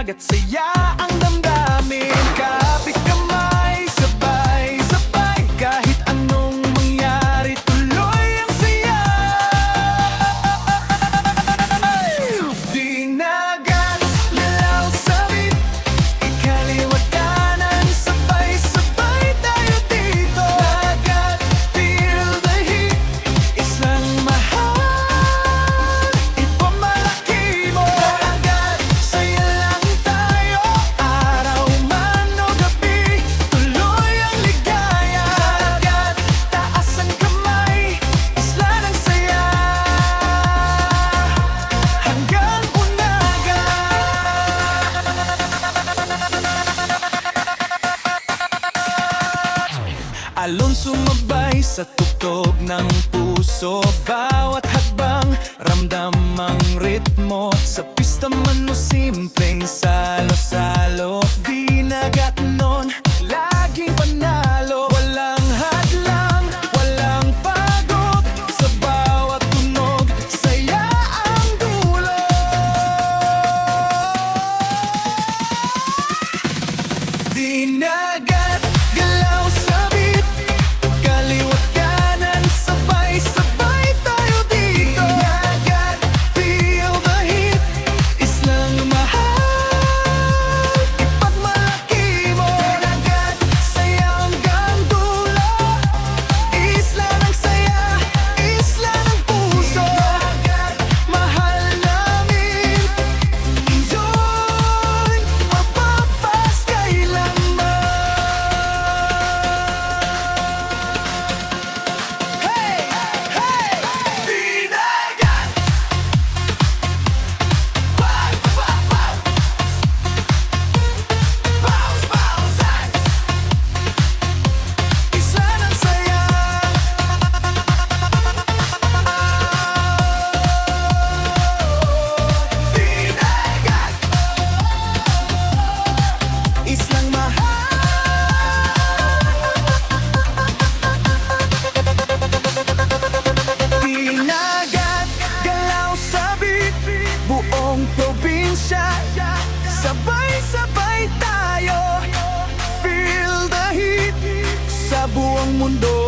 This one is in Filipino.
Dinagat saya ang damdamin. Kapit kamay, sabay-sabay. Kahit anong mangyari, tuloy ang saya. Dinagat, galaw sabit, ikaliwat kanan, sabay-sabay tayo dito. Dagat, feel the heat, isang mahal, ipamalaki mo. Dagat, saya lang tayo, araw man o gabi, tuloy ang ligaya. Dagat, taas ang kamay, isla ng saya, hanggang unaga. Alon sumabay sa tugtog ng puso, bawat hakbang ramdam ang ritmo. Sa pista man o simpleng salo-salo, dinagat nun laging panalo. Walang hadlang, walang pagod, sa bawat tunog saya ang dulo. Dinagat, galaw sabit, kaliwat kanan, sabay-sabay tayo dito. Dinagat, feel the heat, islang mahal, ipagmalaki mo. Dinagat, saya hanggang dulo, isla ng saya, isla ng puso. Dinagat, mahal namin, enjoy, mapapas kailanman. Hey! Hey! Dinagat! Bounce, bounce, isla ng saya. Dinagat! Islang mahal. Dinagat, galaw sabit, buong probinsya, sabay-sabay tayo. Feel the heat, sa buong mundo